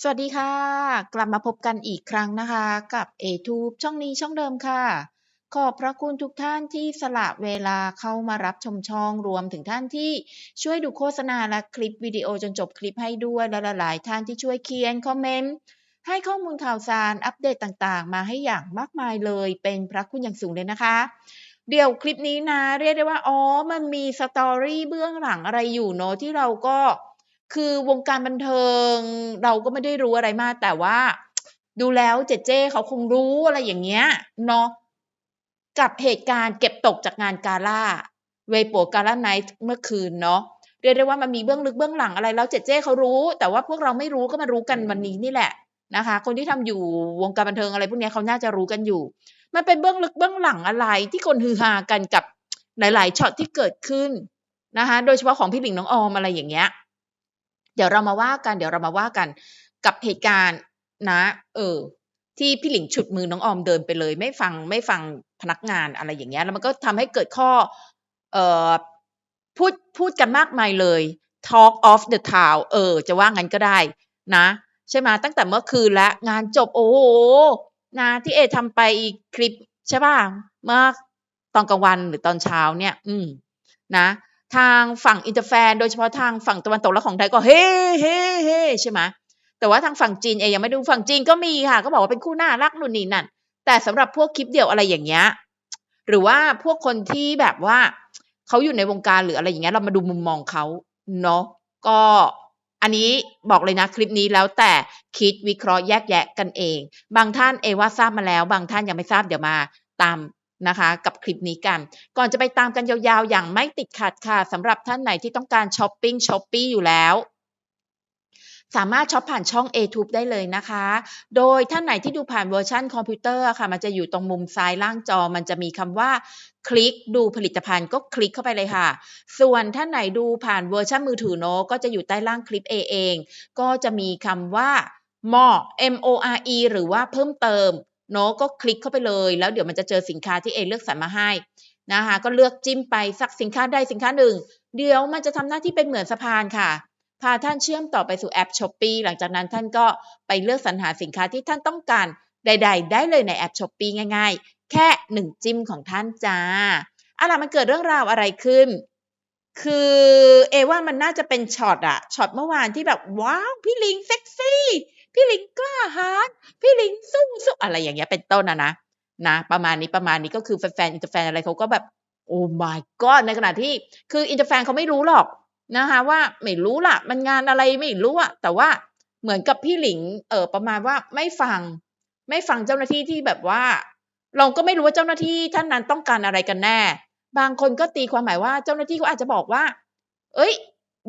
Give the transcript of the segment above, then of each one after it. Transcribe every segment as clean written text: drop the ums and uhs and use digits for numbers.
สวัสดีค่ะกลับมาพบกันอีกครั้งนะคะกับ ATube ช่องนี้ช่องเดิมค่ะขอบพระคุณทุกท่านที่สละเวลาเข้ามารับชมช่องรวมถึงท่านที่ช่วยดูโฆษณาและคลิปวิดีโอจนจบคลิปให้ด้วยและหลายๆท่านที่ช่วยเขียนคอมเมนต์ให้ข้อมูลข่าวสารอัปเดตต่างๆมาให้อย่างมากมายเลยเป็นพระคุณอย่างสูงเลยนะคะเดี๋ยวคลิปนี้นะเรียกได้ว่ามันมีสตอรี่เบื้องหลังอะไรอยู่เนาะที่เราก็ คือวงการบันเทิงเราก็ไม่ได้รู้อะไรมากแต่ว่าดูแล้วเจเจ้เขาคงรู้อะไรอย่างเงี้ยเนาะกับเหตุการณ์เก็บตกจากงานกาลาเวปัวกาลาไนท์เมื่อคืนเนาะเรียกได้ว่ามันมีเบื้องลึกเบื้องหลังอะไรแล้วเจเจ้เขารู้แต่ว่าพวกเราไม่รู้ก็มารู้กันวันนี้นี่แหละนะคะคนที่ทำอยู่วงการบันเทิงอะไรพวกเนี้ยเขาน่าจะรู้กันอยู่มันเป็นเบื้องลึกเบื้องหลังอะไรที่คนฮือฮากันกับหลายๆช็อตที่เกิดขึ้นนะคะโดยเฉพาะของพี่หลิงน้องออมอะไรอย่างเงี้ย เดี๋ยวเรามาว่ากันกับเหตุการณ์นะที่พี่หลิงฉุดมือน้องออมเดินไปเลยไม่ฟังพนักงานอะไรอย่างเงี้ยแล้วมันก็ทำให้เกิดข้อเอ่อพูดกันมากมายเลย Talk of the Town จะว่างั้นก็ได้นะใช่ไหมตั้งแต่เมื่อคืนแล้วงานจบโอ้โฮนะที่เอทำไปคลิปใช่เปล่าเมื่อตอนกลางวันหรือตอนเช้าเนี่ยนะ ทางฝั่งอินเตอร์แฟนโดยเฉพาะทางฝั่งตะวันตกและของไทยก็เฮ้เฮ้เฮ้ใช่ไหมแต่ว่าทางฝั่งจีนเองยังไม่ดูฝั่งจีนก็มีค่ะก็บอกว่าเป็นคู่น่ารักนู่นนี่นั่นแต่สำหรับพวกคลิปเดี่ยวอะไรอย่างเงี้ยหรือว่าพวกคนที่แบบว่าเขาอยู่ในวงการหรืออะไรอย่างเงี้ยเรามาดูมุมมองเขาเนาะก็อันนี้บอกเลยนะคลิปนี้แล้วแต่คิดวิเคราะห์แยกแยะกันเองบางท่านเอว่าทราบมาแล้วบางท่านยังไม่ทราบเดี๋ยวมาตามนะคะกับคลิปนี้กัน ก่อนจะไปตามกันยาวๆอย่างไม่ติดขัดค่ะสำหรับท่านไหนที่ต้องการช้อปปิงช้อปปี้อยู่แล้วสามารถช็อปผ่านช่อง ATube ได้เลยนะคะโดยท่านไหนที่ดูผ่านเวอร์ชันคอมพิวเตอร์ค่ะมันจะอยู่ตรงมุมซ้ายล่างจอมันจะมีคำว่าคลิกดูผลิตภัณฑ์ก็คลิกเข้าไปเลยค่ะส่วนท่านไหนดูผ่านเวอร์ชันมือถือเนาะก็จะอยู่ใต้ล่างคลิปเองก็จะมีคำว่า more more หรือว่าเพิ่มเติมเนาะก็คลิกเข้าไปเลยแล้วเดี๋ยวมันจะเจอสินค้าที่เอเลือกสรรมาให้ นะคะก็เลือกจิ้มไปสักสินค้าใดสินค้าหนึ่งเดี๋ยวมันจะทำหน้าที่เป็นเหมือนสะพานค่ะพาท่านเชื่อมต่อไปสู่แอป Shopee หลังจากนั้นท่านก็ไปเลือกสรรหาสินค้าที่ท่านต้องการใดๆได้เลยในแอป Shopee ง่ายๆแค่1จิ้มของท่านจ้าล่ะมันเกิดเรื่องราวอะไรขึ้นคือเอว่ามันน่าจะเป็นช็อตเมื่อวานที่แบบว้าวพี่ลิงเซ็กซี่พี่ลิงกล้าหาญพี่ลิงสู้อะไรอย่างเงี้ยเป็นต้นนะประมาณนี้ก็คือแฟนๆอินเตอร์แฟนอะไรเขาก็แบบโอ้ my god ในขณะที่คืออินเตอร์แฟนเขาไม่รู้หรอกนะคะว่าไม่รู้ล่ะมันงานอะไรไม่รู้อะแต่ว่าเหมือนกับพี่หลิงประมาณว่าไม่ฟังเจ้าหน้าที่ที่แบบว่าเราก็ไม่รู้ว่าเจ้าหน้าที่ท่านนั้นต้องการอะไรกันแน่บางคนก็ตีความหมายว่าเจ้าหน้าที่เขาอาจจะบอกว่าเฮ้ย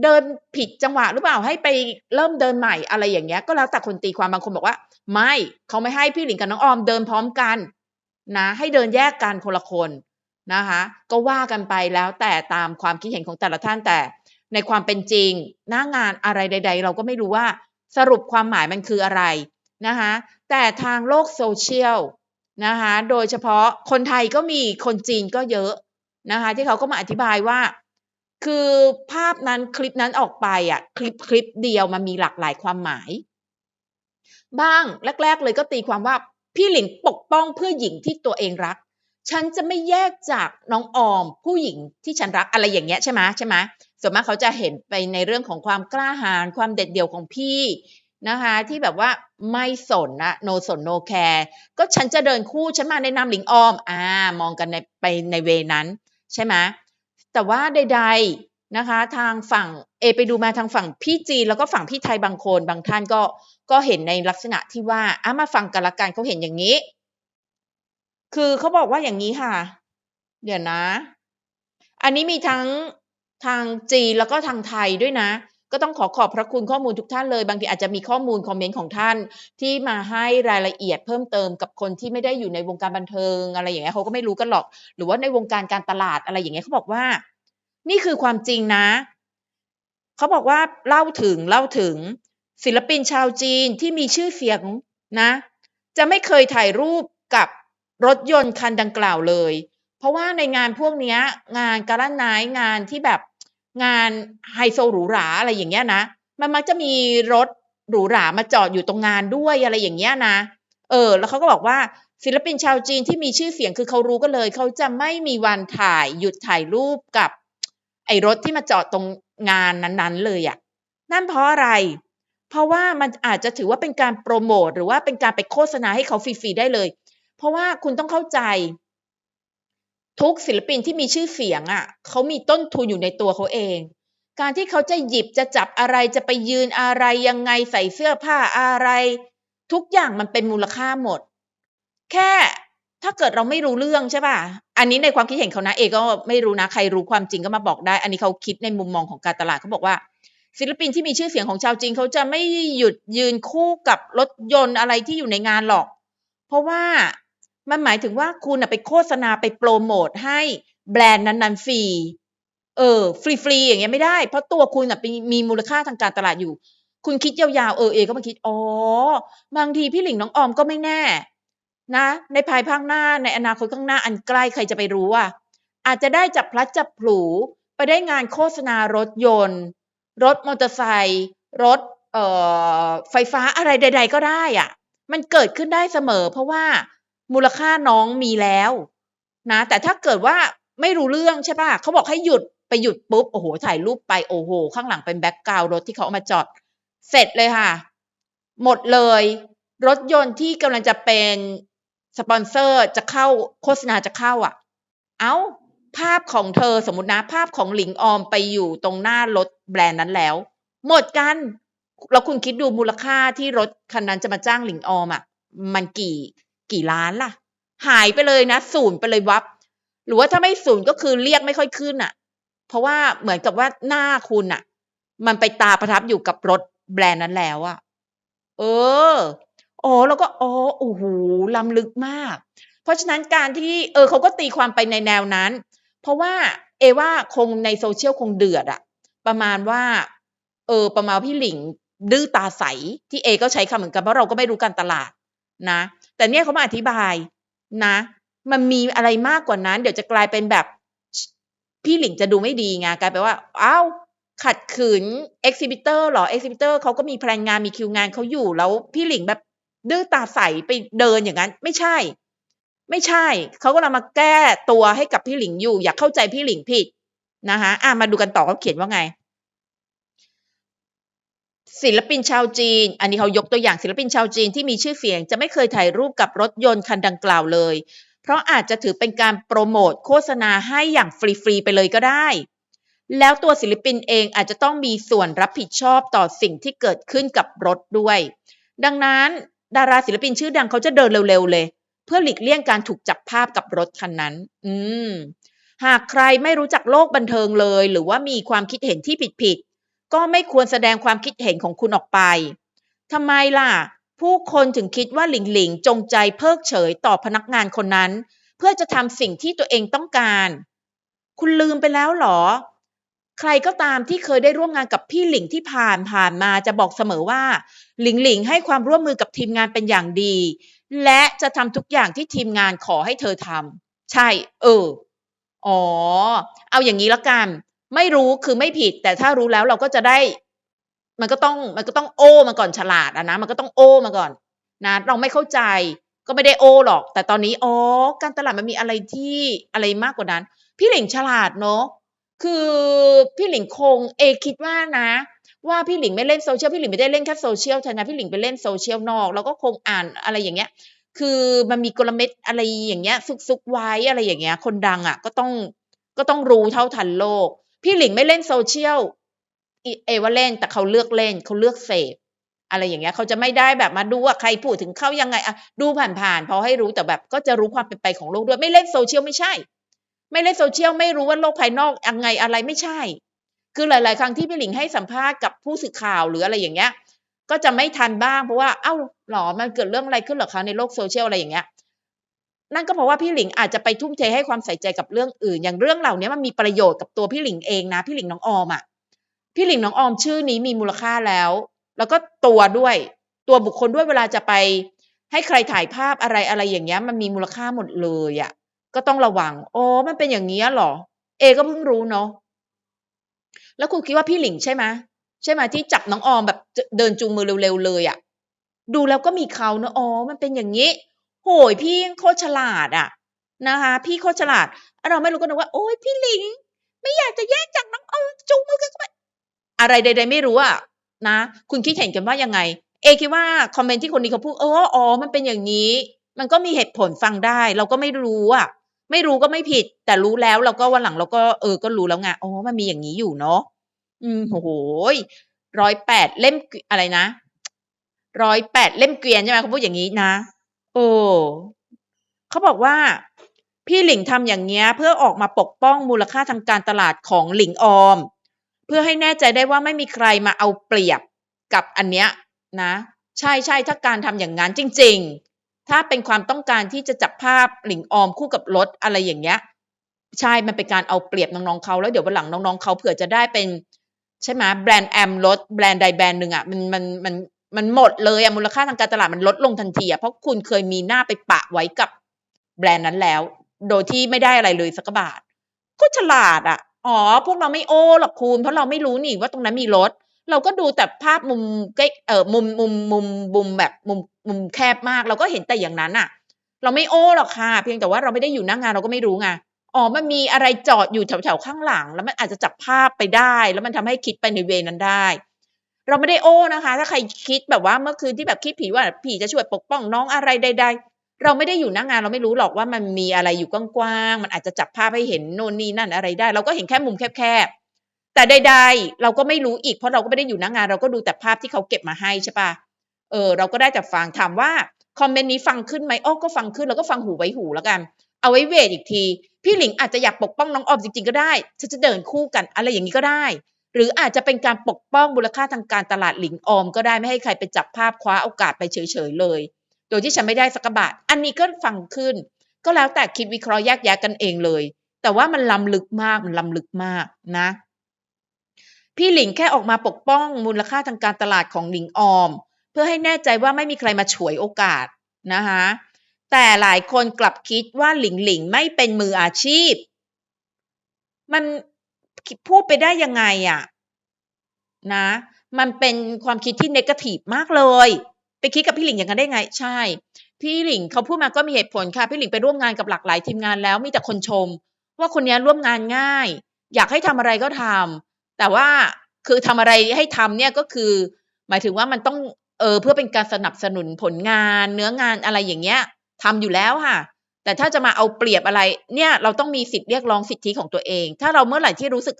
เดินผิดจังหวะหรือเปล่าให้ไปเริ่มเดินใหม่อะไรอย่างเงี้ยก็แล้วแต่คนตีความบางคนบอกว่าไม่เขาไม่ให้พี่หลิงกับน้องออมเดินพร้อมกัน นะให้เดินแยกกันคนละคนนะคะก็ว่ากันไปแล้วแต่ตามความคิดเห็นของแต่ละท่านแต่ในความเป็นจริงหน้างานอะไรใดๆเราก็ไม่รู้ว่าสรุปความหมายมันคืออะไรนะคะแต่ทางโลกโซเชียลนะคะโดยเฉพาะคนไทยก็มีคนจีนก็เยอะนะคะที่เขาก็มาอธิบายว่าคือภาพนั้นคลิปนั้นออกไปอะคลิปเดียวมันมีหลากหลายความหมาย บ้างแรกๆเลยก็ตีความว่าพี่หลินปกป้องเพื่อหญิงที่ตัวเองรักฉันจะไม่แยกจากน้องออมผู้หญิงที่ฉันรักอะไรอย่างเงี้ยใช่ไหมส่วนมากเขาจะเห็นไปในเรื่องของความกล้าหาญความเด็ดเดี่ยวของพี่นะคะที่แบบว่าไม่สนนะ no สน no care ก็ฉันจะเดินคู่ฉันมาในนามหลิงออมมองกันในเวนั้นใช่ไหมแต่ว่าใดๆนะคะทางฝั่งไปดูมาทางฝั่งพี่จีนแล้วก็ฝั่งพี่ไทยบางคนบางท่านก็เห็นในลักษณะที่ว่ามาฟังกันละกันเขาเห็นอย่างนี้คือเขาบอกว่าอย่างนี้ค่ะเดี๋ยวนะอันนี้มีทั้งทางจีนแล้วก็ทางไทยด้วยนะก็ต้องขอบพระคุณข้อมูลทุกท่านเลยบางทีอาจจะมีข้อมูลคอมเมนต์ของท่านที่มาให้รายละเอียดเพิ่มเติมกับคนที่ไม่ได้อยู่ในวงการบันเทิงอะไรอย่างเงี้ยเขาก็ไม่รู้กันหรอกหรือว่าในวงการการตลาดอะไรอย่างเงี้ยเขาบอกว่านี่คือความจริงนะเขาบอกว่าเล่าถึงศิลปินชาวจีนที่มีชื่อเสียงนะจะไม่เคยถ่ายรูปกับรถยนต์คันดังกล่าวเลยเพราะว่าในงานพวกเนี้ยงานกา l า Night งานที่แบบงานไฮโซหรูหราอะไรอย่างเงี้ยนะมันมักจะมีรถ หรูหรามาจอดอยู่ตรงงานด้วยอะไรอย่างเงี้ยนะแล้วเขาก็บอกว่าศิลปินชาวจีนที่มีชื่อเสียงคือเขารู้กันเลยเขาจะไม่มีวันหยุดถ่ายรูปกับไอ้รถที่มาจอดตรงงานนั้นๆเลยอะนั่นเพราะอะไรเพราะว่ามันอาจจะถือว่าเป็นการโปรโมตหรือว่าเป็นการไปโฆษณาให้เขาฟรีๆได้เลยเพราะว่าคุณต้องเข้าใจทุกศิลปินที่มีชื่อเสียงอะเขามีต้นทุนอยู่ในตัวเขาเองการที่เขาจะหยิบจะจับอะไรจะไปยืนอะไรยังไงใส่เสื้อผ้าอะไรทุกอย่างมันเป็นมูลค่าหมด แค่ถ้าเกิดเราไม่รู้เรื่องใช่ป่ะอันนี้ในความคิดเห็นเขานะเอก็ไม่รู้นะใครรู้ความจริงก็มาบอกได้อันนี้เขาคิดในมุมมองของการตลาดเขาบอกว่าศิลปินที่มีชื่อเสียงของชาวจีนเขาจะไม่หยุดยืนคู่กับรถยนต์อะไรที่อยู่ในงานหรอกเพราะว่ามันหมายถึงว่าคุณน่ะไปโฆษณาไปโปรโมตให้แบรนด์นั้นๆฟรีฟรีๆอย่างเงี้ยไม่ได้เพราะตัวคุณน่ะมีมูลค่าทางการตลาดอยู่คุณคิดยาวๆเอก็มาคิดอ๋อบางทีพี่หลิงน้องออมก็ไม่แน่ นะในภายภาคหน้าในอนาคตข้างหน้าอันใกล้ใครจะไปรู้อะอาจจะได้จับพลัดจับผลูไปได้งานโฆษณารถยนต์รถมอเตอร์ไซค์รถไฟฟ้าอะไรใดๆก็ได้อะมันเกิดขึ้นได้เสมอเพราะว่ามูลค่าน้องมีแล้วนะแต่ถ้าเกิดว่าไม่รู้เรื่องใช่ป่ะเขาบอกให้หยุดไปหยุดปุ๊บโอ้โหถ่ายรูปไปโอ้โหข้างหลังเป็นแบ็กกราวด์รถที่เขาเอามาจอดเสร็จเลยค่ะหมดเลยรถยนต์ที่กำลังจะเป็นสปอนเซอร์จะเข้าโฆษณาจะเข้าอ่ะเอ้าภาพของเธอสมมุตินะภาพของหลิงออมไปอยู่ตรงหน้ารถแบรนด์นั้นแล้วหมดกันแล้วคุณคิดดูมูลค่าที่รถคันนั้นจะมาจ้างหลิงออมอะมันกี่ล้านล่ะหายไปเลยนะศูนย์ไปเลยวับหรือว่าถ้าไม่ศูนย์ก็คือเรียกไม่ค่อยขึ้นอ่ะเพราะว่าเหมือนกับว่าหน้าคุณอ่ะมันไปตาประทับอยู่กับรถแบรนด์นั้นแล้วอะเอออ๋อแล้วก็อ๋อโอ้โฮล้ำลึกมากเพราะฉะนั้นการที่เขาก็ตีความไปในแนวนั้นเพราะว่าเอว่าคงใน social คงเดือดอะประมาณว่าประมาณว่าพี่หลิงดื้อตาใสที่เอก็ใช้คำเหมือนกันเพราะเราก็ไม่รู้การตลาดนะแต่เนี่ยเขามาอธิบายนะมันมีอะไรมากกว่านั้นเดี๋ยวจะกลายเป็นแบบชพี่หลิงจะดูไม่ดีไงกลายเป็นว่าอ้าวขัดขืน exhibitor เหรอ exhibitor เขาก็มีแพลนงานมีคิวงานเขาอยู่แล้วพี่หลิงแบบดื้อตาใสไปเดินอย่างงั้นไม่ใช่ไม่ใช่เขากำลังมาแก้ตัวให้กับพี่หลิงอยู่อย่าเข้าใจพี่หลิงผิดนะคะมาดูกันต่อเขาเขียนว่าไง ศิลปินชาวจีน อันนี้เขายกตัวอย่างศิลปินชาวจีนที่มีชื่อเสียงจะไม่เคยถ่ายรูปกับรถยนต์คันดังกล่าวเลย เพราะอาจจะถือเป็นการโปรโมตโฆษณาให้อย่างฟรีๆไปเลยก็ได้ แล้วตัวศิลปินเองอาจจะต้องมีส่วนรับผิดชอบต่อสิ่งที่เกิดขึ้นกับรถด้วย ดังนั้นดาราศิลปินชื่อดังเขาจะเดินเร็วๆเลยเพื่อหลีกเลี่ยงการถูกจับภาพกับรถคันนั้นมหากใครไม่รู้จักโลกบันเทิงเลยหรือว่ามีความคิดเห็นที่ผิดๆ ก็ไม่ควรแสดงความคิดเห็นของคุณออกไป ทำไมล่ะ ผู้คนถึงคิดว่าหลิงหลิงจงใจเพิกเฉยต่อพนักงานคนนั้นเพื่อจะทำสิ่งที่ตัวเองต้องการ คุณลืมไปแล้วเหรอ ใครก็ตามที่เคยได้ร่วมงานกับพี่หลิงที่ผ่านมาจะบอกเสมอว่าหลิงหลิงให้ความร่วมมือกับทีมงานเป็นอย่างดี และจะทำทุกอย่างที่ทีมงานขอให้เธอทำ ใช่ เออ อ๋อ เอาอย่างนี้แล้วกัน ไม่รู้คือไม่ผิด แต่ถ้ารู้แล้วเราก็จะได้มันก็ต้องโอ้มาก่อนฉลาดอะนะมันก็ต้องโอ้มาก่อนนะเราไม่เข้าใจก็ไม่ได้โอ้หรอกแต่ตอนนี้อ๋อการตลาดมันมีอะไรที่อะไรมากกว่านั้นพี่หลิงฉลาดเนาะคือพี่หลิงคงคิดว่านะว่าพี่หลิงไม่เล่น social พี่หลิงไม่ได้เล่นแค่ social เท่านั้นพี่หลิงไปเล่น social นอกแล้วก็คงอ่านอะไรอย่างเงี้ยคือมันมีกลเม็ดอะไรอย่างเงี้ยซุกๆไว้อะไรอย่างเงี้ยคนดังอะก็ต้องรู้เท่าทันโลกพี่หลิงไม่เล่น social ว่าเล่นแต่เขาเลือกเล่นเขาเลือกเสพอะไรอย่างเงี้ยเขาจะไม่ได้แบบมาดูว่าใครพูดถึงเขายังไงอะดูผ่านๆพอให้รู้แต่แบบก็จะรู้ความเป็นไปของโลกด้วยไม่เล่น social ไม่ใช่ไม่เล่น social ไม่รู้ว่าโลกภายนอกยังไงอะไรไม่ใช่คือหลายๆครั้งที่พี่หลิงให้สัมภาษณ์กับผู้สื่อข่าวหรืออะไรอย่างเงี้ยก็จะไม่ทันบ้างเพราะว่าอ้าวเหรอมันเกิดเรื่องอะไรขึ้นเหรอคะในโลก social อะไรอย่างเงี้ยนั่นก็เพราะว่าพี่หลิงอาจจะไปทุ่มเทให้ความใส่ใจกับเรื่องอื่นอย่างเรื่องเหล่านี้มันมีประโยชน์กับตัวพี่หลิงเองนะพี่หลิงน้องออมอะ พี่หลิงน้องออมชื่อนี้มีมูลค่าแล้วก็ตัวด้วยตัวบุคคลด้วยเวลาจะไปให้ใครถ่ายภาพอะไรอย่างเงี้ยมันมีมูลค่าหมดเลยอะก็ต้องระวังอ๋อมันเป็นอย่างเงี้ยเหรอเอก็เพิ่งรู้เนาะแล้วคุณคิดว่าพี่หลิงใช่ไหม ใช่ไหมที่จับน้องออมแบบเดินจูงมือเร็วๆเลยอ่ะดูแล้วก็มีเขาเนอะอ๋อมันเป็นอย่างนี้โหยพี่โคตรฉลาดอ่ะนะคะพี่โคตรฉลาดเราไม่รู้ก็นึกว่าโอ๊ยพี่หลิงไม่อยากจะแยกจากน้องออมจูงมือกันไปอะไรใดๆไม่รู้อ่ะนะคุณคิดเห็นกันว่ายังไงคิดว่าคอมเมนต์ที่คนนี้เขาพูดอ๋อมันเป็นอย่างนี้มันก็มีเหตุผลฟังได้เราก็ไม่รู้อ่ะไม่รู้ก็ไม่ผิดแต่รู้แล้วเราก็วันหลังเราก็ก็รู้แล้วไงอ๋อมันมีอย่างนี้อยู่เนาะโอ้โห108เล่มอะไรนะ108เล่มเกวียนใช่ไหมเขาพูดอย่างนี้นะโอ้เขาบอกว่าพี่หลิงทำอย่างเงี้ยเพื่อออกมาปกป้องมูลค่าทางการตลาดของหลิงออมเพื่อให้แน่ใจได้ว่าไม่มีใครมาเอาเปรียบกับอันเนี้ยนะใช่ๆถ้าการทำอย่างนั้นจริงๆถ้าเป็นความต้องการที่จะจับภาพหลิงออมคู่กับรถอะไรอย่างเงี้ยใช่มันเป็นการเอาเปรียบน้องๆเขาแล้วเดี๋ยววันหลังน้องๆเขาเผื่อจะได้เป็นใช่ไหมแบรนด์แอมรถแบรนด์ใดแบรนด์หนึ่งอ่ะมันหมดเลยอะมูลค่าทางการตลาดมันลดลงทันทีอะเพราะคุณเคยมีหน้าไปปะไว้กับแบรนด์นั้นแล้วโดยที่ไม่ได้อะไรเลยสักบาทก็ฉลาดอะอ๋อพวกเราไม่โอ้หรอกคุณเพราะเราไม่รู้นี่ว่าตรงนั้นมีรถเราก็ดูแต่ภาพมุมใกล้มุมแบบมุมแคบมากเราก็เห็นแต่อย่างนั้นอะเราไม่โอ้หรอกค่ะเพียงแต่ว่าเราไม่ได้อยู่หน้างานเราก็ไม่รู้ไงอ๋อมันมีอะไรจอดอยู่แถวๆข้างหลังแล้วมันอาจจะจับภาพไปได้แล้วมันทำให้คิดไปในเวนั้นได้ เราไม่ได้โอ้นะคะถ้าใครคิดแบบว่าเมื่อคืนที่แบบคิดผีว่าผีจะช่วยปกป้องน้องอะไรใดๆเราไม่ได้อยู่หน้างานเราไม่รู้หรอกว่ามันมีอะไรอยู่กว้างๆมันอาจจะจับภาพให้เห็นโน่นนี่นั่นอะไรได้เราก็เห็นแค่มุมแคบๆแต่ใดๆเราก็ไม่รู้อีกเพราะเราก็ไม่ได้อยู่หน้างานเราก็ดูแต่ภาพที่เขาเก็บมาให้ใช่ปะเราก็ได้แต่ฟังถามว่าคอมเมนต์นี้ฟังขึ้นไหมก็ฟังขึ้นแล้วก็ฟังหูไว้หูแล้วกันเอาไว้เวทอีกทีพี่หลิงอาจจะอยากปกป้องน้องออมจริงๆก็ได้ฉันจะเดินคู่กันอะไรอย่างนี้ก็ได้ หรืออาจจะเป็นการปกป้องมูลค่าทางการตลาดหลิงออมก็ได้ไม่ให้ใครไปจับภาพคว้าโอกาสไปเฉยๆเลยโดยที่ฉันไม่ได้สักบาทอันนี้ก็ฟังขึ้นก็แล้วแต่คิดวิเคราะห์แยกแยะกันเองเลยแต่ว่ามันล้ำลึกมากมันล้ำลึกมากนะพี่หลิงแค่ออกมาปกป้องมูลค่าทางการตลาดของหลิงออมเพื่อให้แน่ใจว่าไม่มีใครมาฉวยโอกาสนะคะแต่หลายคนกลับคิดว่าหลิงหลิงไม่เป็นมืออาชีพมันพูดไปได้ยังไงอะนะมันเป็นความคิดที่เนกาทีฟมากเลยไปคิดกับพี่หลิงอย่างนั้นได้ไงใช่พี่หลิงเขาพูดมาก็มีเหตุผลค่ะพี่หลิงไปร่วมงานกับหลากหลายทีมงานแล้วมีแต่คนชมว่าคนนี้ร่วมงานง่ายอยากให้ทำอะไรก็ทำแต่ว่าคือทำอะไรให้ทำเนี่ยก็คือหมายถึงว่ามันต้องเพื่อเป็นการสนับสนุนผลงานเนื้องานอะไรอย่างเงี้ยทำอยู่แล้วค่ะแต่ถ้าจะมาเอาเปรียบอะไรเนี่ยเราต้องมีสิทธิ์เรียกร้องสิทธิของตัวเองถ้าเราเมื่อไหร่ที่รู้สึก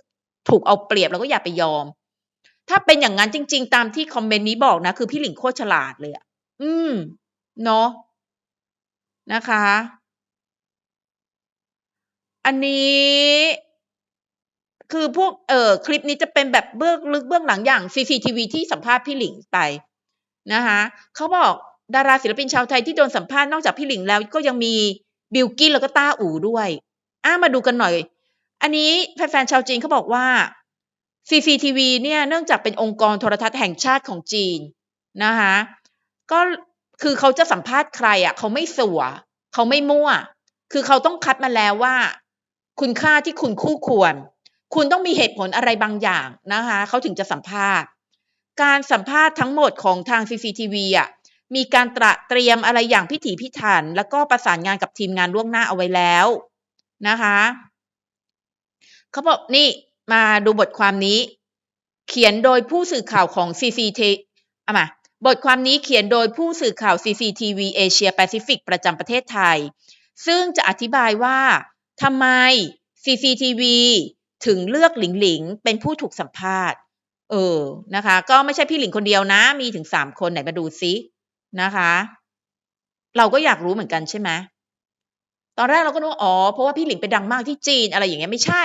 ถูกเอาเปรียบเราก็อย่าไปยอม ถ้าเป็นอย่างนั้นจริงๆตามที่คอมเมนต์นี้บอกนะคือพี่หลิงโคตรฉลาดเลยอะอืมเนาะนะคะอันนี้คือพวกคลิปนี้จะเป็นแบบเบื้องลึกเบื้องหลังอย่าง CCTV ที่สัมภาษณ์พี่หลิงไปนะคะเขาบอกดาราศิลปินชาวไทยที่โดนสัมภาษณ์นอกจากพี่หลิงแล้วก็ยังมีบิลกิ้นแล้วก็ต้าอู่ด้วยมาดูกันหน่อยอันนี้แฟนๆชาวจีนเขาบอกว่า CCTV เนี่ยเนื่องจากเป็นองค์กรโทรทัศน์แห่งชาติของจีนนะคะก็คือเขาจะสัมภาษณ์ใครอะเขาไม่สัวเขาไม่มั่วคือเขาต้องคัดมาแล้วว่าคุณค่าที่คุณคู่ควรคุณต้องมีเหตุผลอะไรบางอย่างนะคะเขาถึงจะสัมภาษณ์การสัมภาษณ์ทั้งหมดของทาง CCTV อะมีการเตรียมอะไรอย่างพิถีพิถันแล้วก็ประสานงานกับทีมงานล่วงหน้าเอาไว้แล้วนะคะเขาบอกนี่มาดูบทความนี้ เขียนโดยผู้สื่อข่าวของ CCTV เอามาบทความนี้เขียนโดยผู้สื่อข่าว CCTV เอเชียแปซิฟิกประจำประเทศไทยซึ่งจะอธิบายว่าทำไม CCTV ถึงเลือกหลิงหลิงเป็นผู้ถูกสัมภาษณ์นะคะก็ไม่ใช่พี่หลิงคนเดียวนะมีถึง3คนไหนมาดูซินะคะเราก็อยากรู้เหมือนกันใช่ไหมตอนแรกเราก็นึกว่าอ๋อเพราะว่าพี่หลิงไปดังมากที่จีนอะไรอย่างเงี้ยไม่ใช่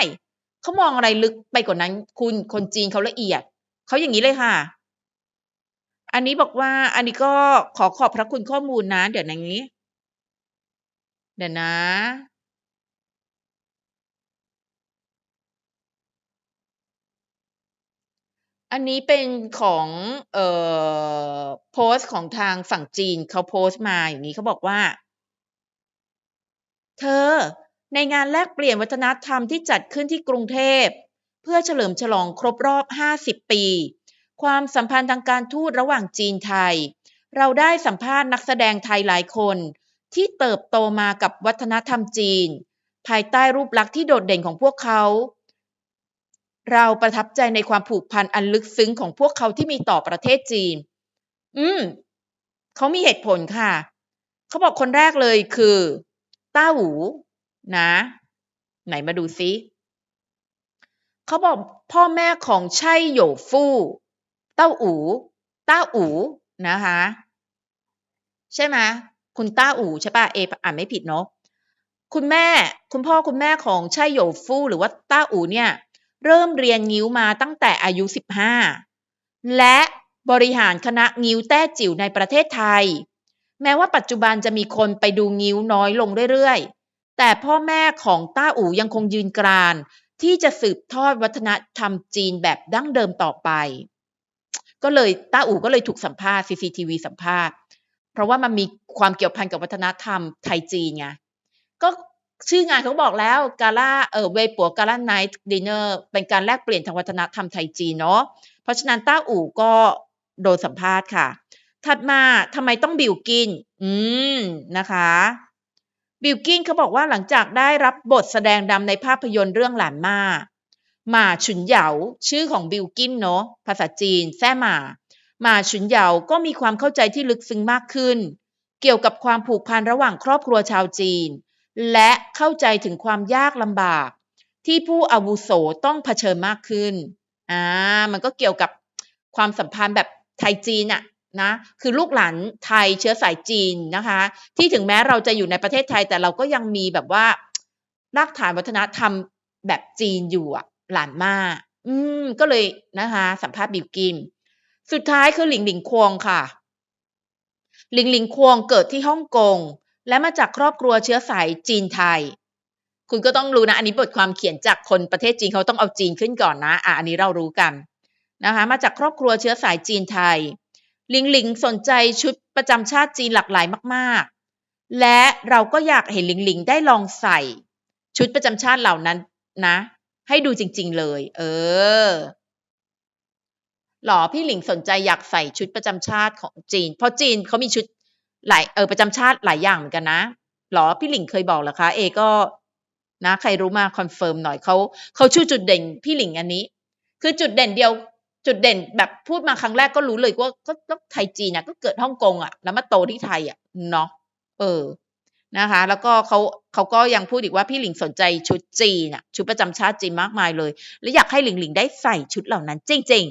เขามองอะไรลึกไปกว่านั้นคุณคนจีนเขาละเอียดเขาอย่างนี้เลยค่ะ อันนี้บอกว่าอันนี้ก็ขอบพระคุณข้อมูลนะเดี๋ยวอย่างนี้เดี๋ยวนะอันนี้เป็นของเอ่โพสต์ของทางฝั่งจีนเขาโพสต์มาอย่างนี้เขาบอกว่าเธอในงานแลกเปลี่ยนวัฒนธรรมที่จัดขึ้นที่กรุงเทพเพื่อเฉลิมฉลองครบรอบ50 ปี ความสัมพันธ์ทางการทูตระหว่างจีนไทยเราได้สัมภาษณ์นักแสดงไทยหลายคนที่เติบโตมากับวัฒนธรรมจีนภายใต้รูปลักษณ์ที่โดดเด่นของพวกเขาเราประทับใจในความผูกพันอันลึกซึ้งของพวกเขาที่มีต่อประเทศจีนอืมเขามีเหตุผลค่ะเขาบอกคนแรกเลยคือต้าหูนะไหนมาดูซิเขาบอกพ่อแม่ของไช่โหยวฟู่เต้าอูต้าอูนะคะใช่ไหมคุณต้าอูใช่ป่ะอ่านไม่ผิดเนาะคุณแม่คุณพ่อคุณแม่ของไช่โหยวฟู่หรือว่าต้าอูเนี่ยเริ่มเรียนงิ้วมาตั้งแต่อายุ15และบริหารคณะงิ้วแต้จิ๋วในประเทศไทยแม้ว่าปัจจุบันจะมีคนไปดูงิ้วน้อยลงเรื่อยๆแต่พ่อแม่ของต้าอูยังคงยืนกรานที่จะสืบทอดวัฒนธรรมจีนแบบดั้งเดิมต่อไปก็เลยต้าอู่ก็เลยถูกสัมภาษณ์ CCTV สัมภาษณ์เพราะว่ามันมีความเกี่ยวพันกับวัฒนธรรมไทยจีนไงก็ชื่องานเขาบอกแล้วกาล่าเวปัวกาล่าไนท์ดินเนอร์เป็นการแลกเปลี่ยนทางวัฒนธรรมไทยจีนเนาะเพราะฉะนั้นต้าอู่ก็โดนสัมภาษณ์ค่ะถัดมาทำไมต้องบิลกินมนะคะบิลกินเขาบอกว่าหลังจากได้รับบทแสดงนำในภาพยนตร์เรื่องหลานมาหม่าฉุนเหยาชื่อของบิลกินเนาะภาษาจีนแซ่หม่าฉุนเหยาก็มีความเข้าใจที่ลึกซึ้งมากขึ้นเกี่ยวกับความผูกพันระหว่างครอบครัวชาวจีนและเข้าใจถึงความยากลำบากที่ผู้อาวุโสต้องเผชิญมากขึ้นอ่ามันก็เกี่ยวกับความสัมพันธ์แบบไทยจีนอะนะคือลูกหลานไทยเชื้อสายจีนนะคะที่ถึงแม้เราจะอยู่ในประเทศไทยแต่เราก็ยังมีแบบว่ารากฐานวัฒนธรรมแบบจีนอยู่อะหลานมาก็เลยนะคะสัมภาษณ์บิลกินสุดท้ายคือหลิงหลิงควงค่ะหลิงหลิงควงเกิดที่ฮ่องกงและมาจากครอบครัวเชื้อสายจีนไทยคุณก็ต้องรู้นะอันนี้บทความเขียนจากคนประเทศจีนเขาต้องเอาจีนขึ้นก่อนนะอันนี้เรารู้กันนะคะมาจากครอบครัวเชื้อสายจีนไทยหลิงหลิงสนใจชุดประจำชาติจีนหลากหลายมากๆและเราก็อยากเห็นหลิงหลิงได้ลองใส่ชุดประจำชาติเหล่านั้นนะให้ดูจริงๆเลยหรอพี่หลิงสนใจอยากใส่ชุดประจำชาติของจีนเพราะจีนเขามีชุดหลายประจำชาติหลายอย่างเหมือนกันนะหรอพี่หลิงเคยบอกเหรอคะก็นะใครรู้มาคอนเฟิร์มหน่อยเขาชื่อจุดเด่นพี่หลิงอันนี้คือจุดเด่นเดียวจุดเด่นแบบพูดมาครั้งแรกก็รู้เลยว่าก็ไทยจีนนะก็เกิดฮ่องกงอะแล้วมาโตที่ไทยอะเนาะนะคะแล้วก็เขาก็ยังพูดอีกว่าพี่หลิงสนใจชุดจีนอะชุดประจำชาติจีนมากมายเลยและอยากให้หลิงหลิงได้ใส่ชุดเหล่านั้นจริง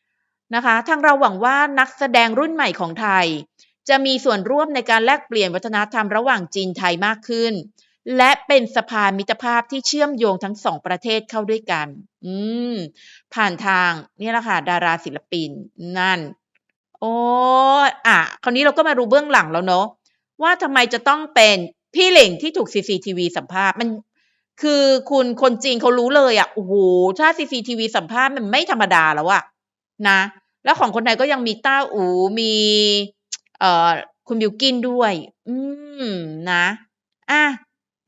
ๆนะคะทางเราหวังว่านักแสดงรุ่นใหม่ของไทยจะมีส่วนร่วมในการแลกเปลี่ยนวัฒนธรรมระหว่างจีนไทยมากขึ้นและเป็นสะพานมิตรภาพที่เชื่อมโยงทั้งสองประเทศเข้าด้วยกันผ่านทางนี่แหละค่ะดาราศิลปินนั่นโอ้คราวนี้เราก็มารู้เบื้องหลังแล้วเนาะว่าทำไมจะต้องเป็นพี่หลิงที่ถูก CCTV สัมภาษณ์มันคือคนจีนเขารู้เลยอะโอ้โหถ้า CCTV สัมภาษณ์มันไม่ธรรมดาแล้วอะนะแล้วของคนไทยก็ยังมีต้าอูมีเอ่อคุณบิลกินด้วยนะ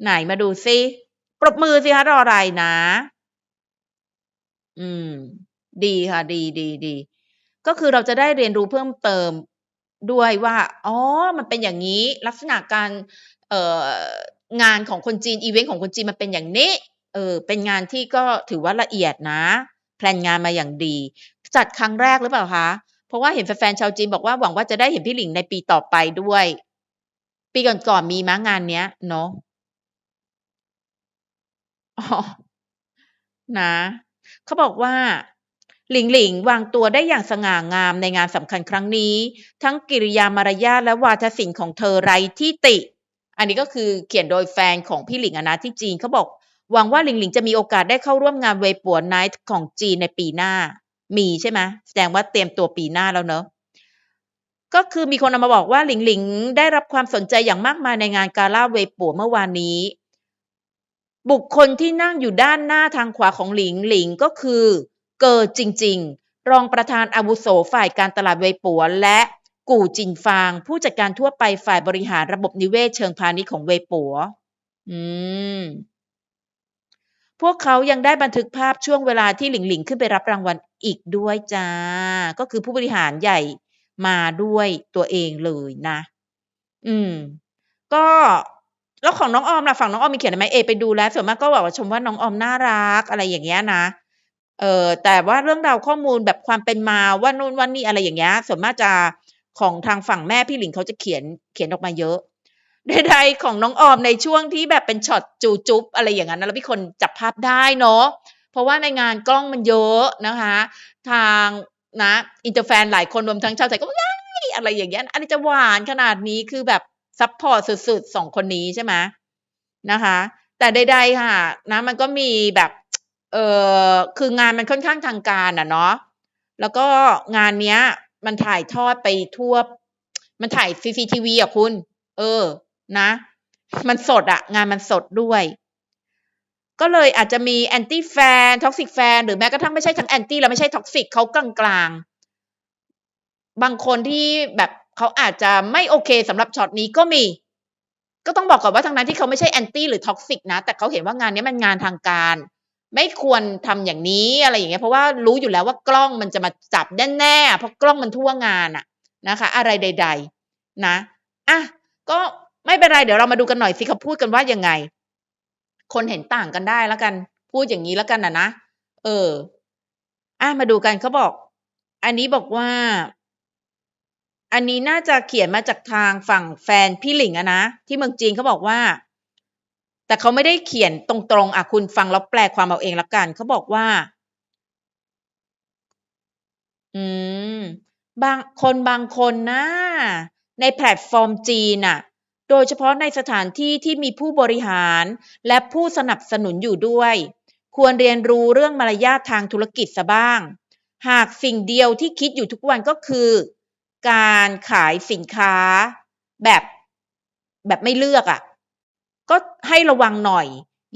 ไหนมาดูซิปรบมือสิคะรออะไรนะอืมดีค่ะดีก็คือเราจะได้เรียนรู้เพิ่มเติมด้วยว่ามันเป็นอย่างนี้ลักษณะการเอ่องานของคนจีนอิเวนต์ของคนจีนมันเป็นอย่างนี้เป็นงานที่ก็ถือว่าละเอียดนะแพลนงานมาอย่างดีจัดครั้งแรกหรือเปล่าคะเพราะว่าเห็นแฟนๆชาวจีนบอกว่าหวังว่าจะได้เห็นพี่หลิงในปีต่อไปด้วยปีก่อนๆมีมั้ยงานเนี้ยเนาะอ๋อ นะเขาบอกว่าหลิงหลิงวางตัวได้อย่างสง่างามในงานสำคัญครั้งนี้ทั้งกิริยามารยาทและวาทศิลป์ของเธอไร้ที่ติอันนี้ก็คือเขียนโดยแฟนของพี่หลิงอะนะที่จีนเขาบอกหวังว่าหลิงหลิงจะมีโอกาสได้เข้าร่วมงานเวปัวไนท์ของจีนในปีหน้ามีใช่ไหมแสดงว่าเตรียมตัวปีหน้าแล้วเนอะก็คือมีคนเอามาบอกว่าหลิงหลิงได้รับความสนใจอย่างมากมายในงานกาล่าเวปัวเมื่อวานนี้ บุคคลที่นั่งอยู่ด้านหน้าทางขวาของหลิงหลิงก็คือเกอจริงๆรองประธานอาวุโสฝ่ายการตลาดเวยปัวและกู่จินฟางผู้จัดการทั่วไปฝ่ายบริหารระบบนิเวศเชิงพาณิชย์ของเวยปัวอืม พวกเขายังได้บันทึกภาพช่วงเวลาที่หลิงหลิงขึ้นไปรับรางวัลอีกด้วยจ้าก็คือผู้บริหารใหญ่มาด้วยตัวเองเลยนะ อืมก็แล้วของน้องออมล่ะฝั่งน้องออมมีเขียนไหมไปดูแล้วส่วนมากก็แบบว่าชมว่าน้องออมน่ารักอะไรอย่างเงี้ยนะแต่ว่าเรื่องราวข้อมูลแบบความเป็นมาว่านู่นว่านี่อะไรอย่างเงี้ยส่วนมากจะของทางฝั่งแม่พี่หลิงเขาจะเขียนออกมาเยอะใดๆของน้องออมในช่วงที่แบบเป็นช็อตจูจุ๊บอะไรอย่างนั้นนะแล้วมีคนจับภาพได้เนาะเพราะว่าในงานกล้องมันเยอะนะคะทางนะอินเตอร์แฟนหลายคนรวมทั้งชาวไทยก็ อะไรอย่างเงี้ยอะไรจะหวานขนาดนี้คือแบบซัปพอร์ตสุดๆ2คนนี้ใช่ไหมนะคะแต่ใดๆค่ะนะมันก็มีแบบคืองานมันค่อนข้างทางการอะเนาะแล้วก็งานเนี้ยมันถ่ายทอดไปทั่วมันถ่าย CCTV อะคุณเออนะมันสดอะงานมันสดด้วยก็เลยอาจจะมี Anti Fan Toxic Fan หรือแม้กระทั่งไม่ใช่ทั้ง Anti และไม่ใช่ Toxic เขากลางๆ บางคนที่แบบเขาอาจจะไม่โอเคสำหรับช็อตนี้ก็มีก็ต้องบอกก่อนว่าทั้งนั้นที่เขาไม่ใช่แอนตี้หรือท็อกซิกนะแต่เขาเห็นว่างานนี้มันงานทางการไม่ควรทำอย่างนี้อะไรอย่างเงี้ยเพราะว่ารู้อยู่แล้วว่ากล้องมันจะมาจับแน่ๆเพราะกล้องมันทั่วงานอะนะคะอะไรใดๆนะอ่ะก็ไม่เป็นไรเดี๋ยวเรามาดูกันหน่อยสิเขาพูดกันว่ายังไงคนเห็นต่างกันได้แล้วกันพูดอย่างนี้แล้วกันนะเออมาดูกันเขาบอกอันนี้บอกว่า อันนี้น่าจะเขียนมาจากทางฝั่งแฟนพี่หลิงอะนะที่เมืองจีนเขาบอกว่าแต่เขาไม่ได้เขียนตรงๆคุณฟังแล้วแปลความเอาเองแล้วกันเขาบอกว่าอืมบางคนนะในแพลตฟอร์มจีนน่ะโดยเฉพาะในสถานที่ที่มีผู้บริหารและผู้สนับสนุนอยู่ด้วยควรเรียนรู้เรื่องมารยาททางธุรกิจซะบ้างหากสิ่งเดียวที่คิดอยู่ทุกวันก็คือการขายสินค้าแบบแบบไม่เลือกอะก็ให้ระวังหน่อย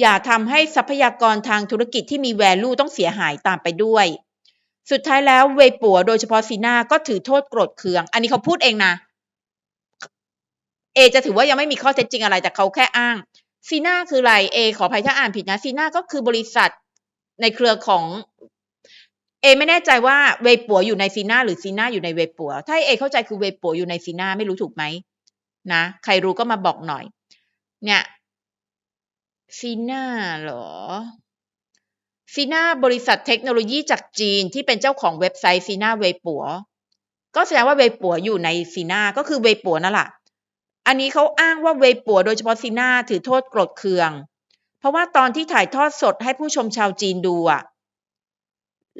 อย่าทำให้ทรัพยากรทางธุรกิจที่มี value ต้องเสียหายตามไปด้วย สุดท้ายแล้วเวปัวโดยเฉพาะซีน่าก็ถือโทษโกรธเคืองอันนี้เขาพูดเองนะจะถือว่ายังไม่มีข้อเท็จจริงอะไรแต่เขาแค่อ้างซีน่าคืออะไรขออภัยถ้าอ่านผิดนะซีน่าก็คือบริษัทในเครือของไม่แน่ใจว่าเวปัวอยู่ในซีน่าหรือซีน่าอยู่ในเวปัวถ้าเข้าใจคือเวปัวอยู่ในซีน่าไม่รู้ถูกไหมนะใครรู้ก็มาบอกหน่อยเนี่ยซีน่าเหรอ ซีน่าบริษัทเทคโนโลยีจากจีนที่เป็นเจ้าของเว็บไซต์ซีน่าเวปัวก็แสดงว่าเวปัวอยู่ในซีน่าก็คือเวปัวนั่นแหละอันนี้เขาอ้างว่าเวปัวโดยเฉพาะซีน่าถือโทษโกรธเคืองเพราะว่าตอนที่ถ่ายทอดสดให้ผู้ชมชาวจีนดูอะ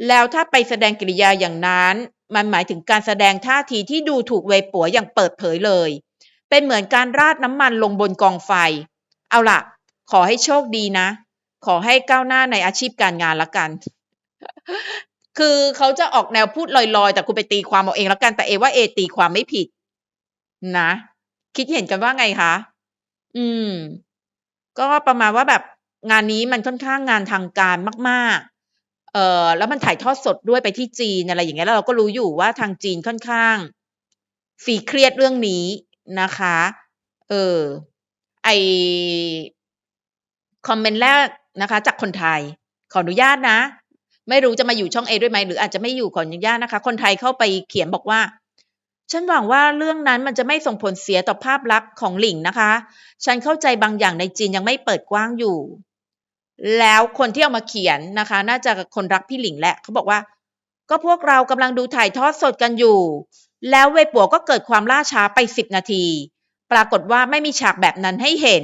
แล้วถ้าไปแสดงกิริยาอย่างนั้นมันหมายถึงการแสดงท่าทีที่ดูถูกเวปัวอย่างเปิดเผยเลยเป็นเหมือนการราดน้ำมันลงบนกองไฟเอาล่ะขอให้โชคดีนะ ขอให้ก้าวหน้าในอาชีพการงานละกัน คือเขาจะออกแนวพูดลอยๆแต่คุณไปตีความเอาเองแล้วกันแต่ว่าตีความไม่ผิดนะคิดเห็นกันว่าไงคะอืมก็ประมาณว่าแบบงานนี้มันค่อนข้างงานทางการมากๆแล้วมันถ่ายทอดสดด้วยไปที่จีนอะไรอย่างเงี้ยแล้วเราก็รู้อยู่ว่าทางจีนค่อนข้างซีเครียดเรื่องนี้นะคะเออไอคอมเมนต์แรกนะคะจากคนไทยขออนุญาตนะไม่รู้จะมาอยู่ช่องด้วยไหมหรืออาจจะไม่อยู่ขออนุญาตนะคะคนไทยเข้าไปเขียนบอกว่าฉันหวังว่าเรื่องนั้นมันจะไม่ส่งผลเสียต่อภาพลักษณ์ของหลิงนะคะฉันเข้าใจบางอย่างในจีนยังไม่เปิดกว้างอยู่แล้วคนที่เอามาเขียนนะคะน่าจะคนรักพี่หลิงแหละเขาบอกว่าก็พวกเรากำลังดูถ่ายทอดสดกันอยู่แล้วเว่ยป๋วก็เกิดความล่าช้าไป10 นาทีปรากฏว่าไม่มีฉากแบบนั้นให้เห็น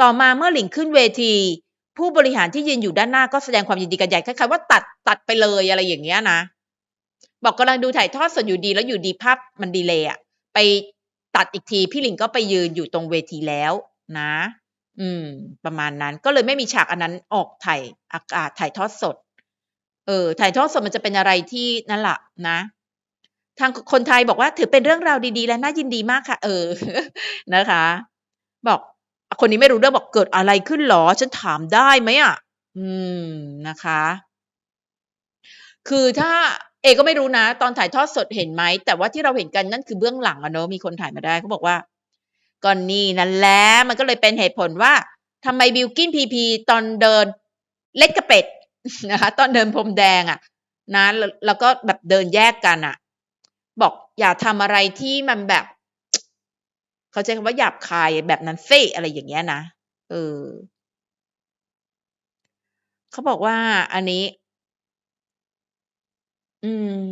ต่อมาเมื่อหลิงขึ้นเวทีผู้บริหารที่ยืนอยู่ด้านหน้าก็แสดงความยินดีกันใหญ่คล้ายๆว่าตัดไปเลยอะไรอย่างเงี้ยนะบอกกำลังดูถ่ายทอดสดอยู่ดีแล้วอยู่ดีภาพมันดีเลย์อะไปตัดอีกทีพี่หลิงก็ไปยืนอยู่ตรงเวทีแล้วนะอืมประมาณนั้นก็เลยไม่มีฉากอันนั้นออกถ่ายอากาศถ่ายทอดสดถ่ายทอดสดมันจะเป็นอะไรที่นั่นแหละนะทางคนไทยบอกว่าถือเป็นเรื่องราวดีๆและน่ายินดีมากค่ะนะคะบอกคนนี้ไม่รู้เรื่องบอกเกิดอะไรขึ้นหรอฉันถามได้ไหมอะอืมนะคะคือถ้าก็ไม่รู้นะตอนถ่ายทอดสดเห็นไหมแต่ว่าที่เราเห็นกันนั่นคือเบื้องหลังอะเนาะมีคนถ่ายมาได้เขาบอกว่าก็นี่นั่นแหละมันก็เลยเป็นเหตุผลว่าทำไมบิลกิ้นพีพีตอนเดิน เล็กกับเป็ด นะคะตอนเดินพรมแดงอ่ะนะแล้วก็แบบเดินแยกกันอ่ะบอกอย่าทำอะไรที่มันแบบเขาใช้คำว่าหยาบคายแบบนั้นสิอะไรอย่างเงี้ยนะเออเขาบอกว่าอันนี้ อืม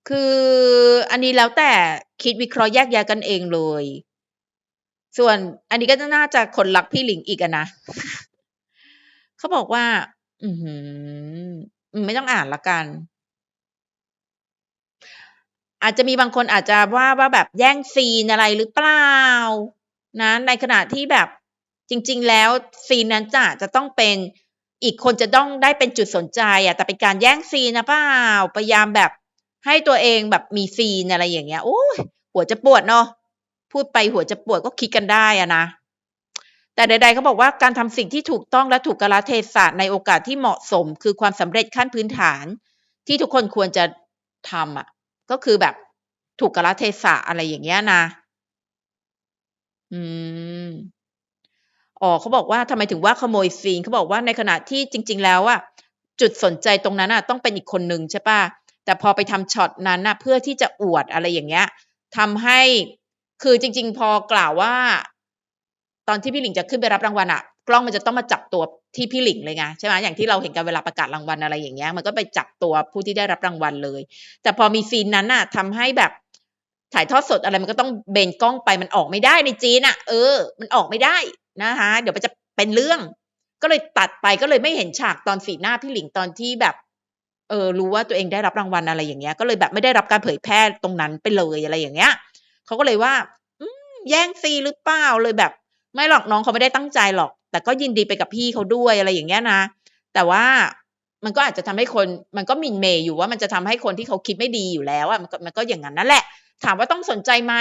คืออันนี้แล้วแต่คิดวิเคราะห์แยกแยะกันเองเลยส่วนอันนี้ก็น่าจะคนรักพี่หลิงอีกอะนะเขาบอกว่าอือหือไม่ต้องอ่านละกัน อาจจะมีบางคนอาจจะว่าแบบแย่งซีนอะไรหรือเปล่านะในขณะที่แบบจริงๆแล้วซีนนั้นจะต้องเป็นอีกคนจะต้องได้เป็นจุดสนใจอะแต่เป็นการแย่งซีนนะเปล่าพยายามแบบให้ตัวเองแบบมีซีนอะไรอย่างเงี้ยโอ้ยหัวจะปวดเนาะพูดไปหัวจะปวดก็คิดกันได้อะนะแต่ใดๆเขาบอกว่าการทำสิ่งที่ถูกต้องและถูกกาลเทศะในโอกาสที่เหมาะสมคือความสำเร็จขั้นพื้นฐานที่ทุกคนควรจะทำอะ ก็คือแบบถูกกาลเทศะอะไรอย่างเงี้ยนะอืมอ๋อเขาบอกว่าทำไมถึงว่าขโมยซีนเขาบอกว่าในขณะที่จริงๆแล้วอะจุดสนใจตรงนั้นน่ะต้องเป็นอีกคนหนึ่งใช่เปล่าแต่พอไปทำช็อตนั้นน่ะเพื่อที่จะอวดอะไรอย่างเงี้ยทำให้คือจริงๆพอกล่าวว่าตอนที่พี่หลิงจะขึ้นไปรับรางวัลอะกล้องมันจะต้องมาจับตัวที่พี่หลิงเลยไงใช่ไหมอย่างที่เราเห็นกันเวลาประกาศรางวัลอะไรอย่างเงี้ยมันก็ไปจับตัวผู้ที่ได้รับรางวัลเลย แต่พอมีซีนนั้นน่ะทำให้แบบถ่ายทอดสดอะไรมันก็ต้องเบนกล้องไปมันออกไม่ได้ในจีนอ่ะมันออกไม่ได้นะคะเดี๋ยวมันจะเป็นเรื่องก็เลยตัดไปก็เลยไม่เห็นฉากตอนสีหน้าพี่หลิงตอนที่แบบรู้ว่าตัวเองได้รับรางวัลอะไรอย่างเงี้ยก็เลยแบบไม่ได้รับการเผยแพร่ตรงนั้นไปเลยอะไรอย่างเงี้ยเขาก็เลยว่าแย่งซีนหรือเปล่าเลยแบบไม่หรอกน้องเขาไม่ได้ตั้งใจหรอกแต่ก็ยินดีไปกับพี่เขาด้วยอะไรอย่างเงี้ยนะแต่ว่า มันก็อาจจะทำให้คนมันก็หมิ่นเหม่อยู่ว่ามันจะทำให้คนที่เขาคิดไม่ดีอยู่แล้วอะมันก็อย่างนั้นนั่นแหละถามว่าต้องสนใจไหม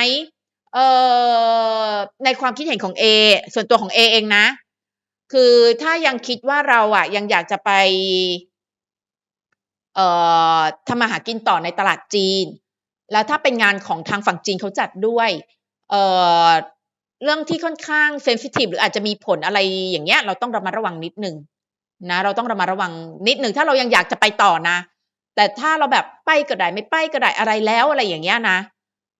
เอ่ในความคิดเห็นของเอส่วนตัวของเอเองนะคือถ้ายังคิดว่าเราอะยังอยากจะไปเอ่ทำมาหากินต่อในตลาดจีนแล้วถ้าเป็นงานของทางฝั่งจีนเขาจัดด้วยเอ่อเรื่องที่ค่อนข้างเซนซิทิฟหรืออาจจะมีผลอะไรอย่างเงี้ยเราต้องระมัดระวังนิดหนึ่ง นะเราต้องระมัดระวังนิดหนึ่งถ้าเรายังอยากจะไปต่อนะแต่ถ้าเราแบบไปก็ได้ไม่ไปก็ได้อะไรแล้วอะไรอย่างเงี้ยนะ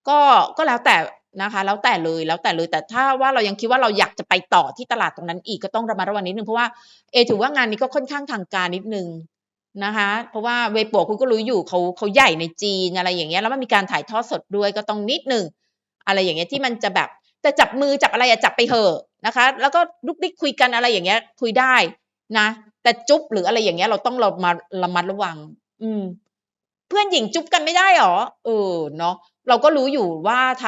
ก็ก็แล้วแต่นะคะแล้วแต่เลยแต่ถ้าว่าเรายังคิดว่าเราอยากจะไปต่อที่ตลาดตรงนั้นอีกก็ต้องระมัดระวังนิดหนึ่งเพราะว่าถือว่างานนี้ก็ค่อนข้างทางการนิดหนึ่งนะคะเพราะว่าเว็บปัวคุณก็รู้อยู่เขาใหญ่ในจีนอะไรอย่างเงี้ยแล้วมันมีการถ่ายทอดสดด้วยก็ต้องนิดหนึ่งอะไรอย่างเงี้ยที่มันจะแบบจะจับมือจับอะไรอะจับไปเหอะนะคะแล้วก็ลุกดิ๊กคุยกันอะไรอย่างเงี้ยคุยได้นะ แต่จุ๊บหรืออะไรอย่างเงี้ยเราต้องระมัดระวังอืมเพื่อนหญิงจุ๊บกันไม่ได้เหรอเนาะเราก็รู้อยู่ว่าท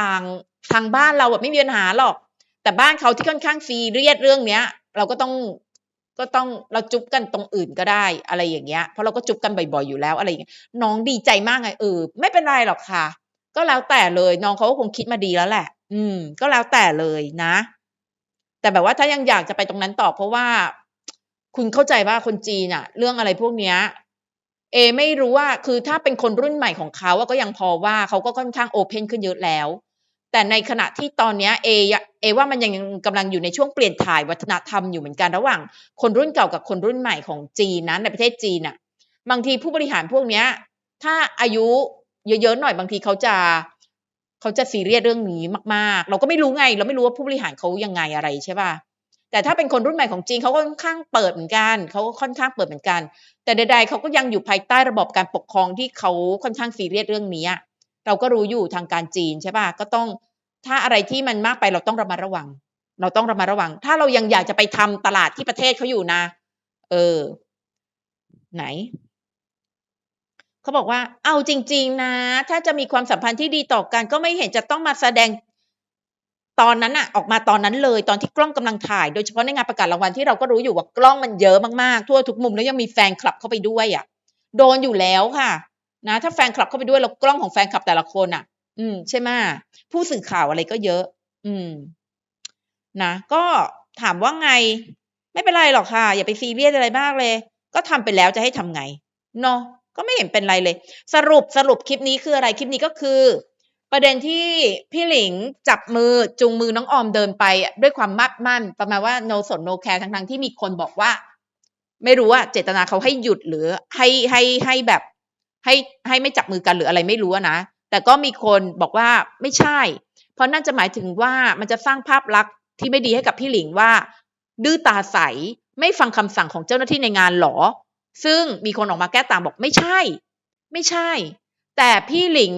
างบ้านเราอะไม่มีปัญหาหรอกแต่บ้านเขาที่ค่อนข้างซีเรียสเรื่องเนี้ยเราก็ต้องเราจุ๊บกันตรงอื่นก็ได้อะไรอย่างเงี้ยเพราะเราก็จุ๊บกันบ่อยๆอยู่แล้วอะไรอย่างเงี้ยน้องดีใจมากไงไม่เป็นไรหรอกค่ะก็แล้วแต่เลยน้องเขาก็คงคิดมาดีแล้วแหละก็แล้วแต่เลยนะแต่แบบว่าถ้ายังอยากจะไปตรงนั้นต่อเพราะว่า คุณเข้าใจว่าคนจีนอะเรื่องอะไรพวกเนี้ยไม่รู้ว่าคือถ้าเป็นคนรุ่นใหม่ของเขาอะก็ยังพอว่าเขาก็ค่อนข้างโอเพนขึ้นเยอะแล้วแต่ในขณะที่ตอนเนี้ยว่ามันยังกำลังอยู่ในช่วงเปลี่ยนถ่ายวัฒนธรรมอยู่เหมือนกันระหว่างคนรุ่นเก่ากับคนรุ่นใหม่ของจีนนะในประเทศจีนน่ะบางทีผู้บริหารพวกเนี้ยถ้าอายุเยอะๆหน่อยบางทีเขาจะซีเรียสเรื่องนี้มากๆเราก็ไม่รู้ไงเราไม่รู้ว่าผู้บริหารเขายังไงอะไรใช่เปล่า แต่ถ้าเป็นคนรุ่นใหม่ของจีนเขาก็ค่อนข้างเปิดเหมือนกันเขาก็ค่อนข้างเปิดเหมือนกันแต่ใดๆเขาก็ยังอยู่ภายใต้ระบอบการปกครองที่เขาค่อนข้างซีเรียสเรื่องนี้อะเราก็รู้อยู่ทางการจีนใช่เปล่าก็ต้องถ้าอะไรที่มันมากไปเราต้องระมัดระวังเราต้องระมัดระวังถ้าเรายังอยากจะไปทำตลาดที่ประเทศเขาอยู่นะเออไหน เขาบอกว่าเอาจริงๆนะถ้าจะมีความสัมพันธ์ที่ดีต่อกันก็ไม่เห็นจะต้องมาแสดงตอนนั้นน่ะออกมาตอนนั้นเลยตอนที่กล้องกำลังถ่ายโดยเฉพาะในงานประกาศรางวัลที่เราก็รู้อยู่ว่ากล้องมันเยอะมากๆทั่วทุกมุมแล้วยังมีแฟนคลับเข้าไปด้วยอะโดนอยู่แล้วค่ะนะถ้าแฟนคลับเข้าไปด้วยแล้วกล้องของแฟนคลับแต่ละคนน่ะใช่ไหมผู้สื่อข่าวอะไรก็เยอะอืมนะก็ถามว่าไงไม่เป็นไรหรอกค่ะอย่าไปซีเรียสอะไรมากเลยก็ทำไปแล้วจะให้ทำไงเนาะก็ไม่เห็นเป็นไรเลย สรุปคลิปนี้คืออะไรคลิปนี้ก็คือประเด็นที่พี่หลิงจับมือจูงมือน้องออมเดินไปด้วยความมั่นประมาณว่า no สน no care ทั้งๆที่มีคนบอกว่า ไม่รู้ว่าเจตนาเขาให้หยุดหรือให้แบบให้ไม่จับมือกันหรืออะไรไม่รู้นะแต่ก็มีคนบอกว่าไม่ใช่เพราะนั่นจะหมายถึงว่ามันจะสร้างภาพลักษณ์ที่ไม่ดีให้กับพี่หลิงว่าดื้อตาใสไม่ฟังคำสั่งของเจ้าหน้าที่ในงานหรอซึ่งมีคนออกมาแก้ต่างบอกไม่ใช่ไม่ใช่แต่พี่หลิง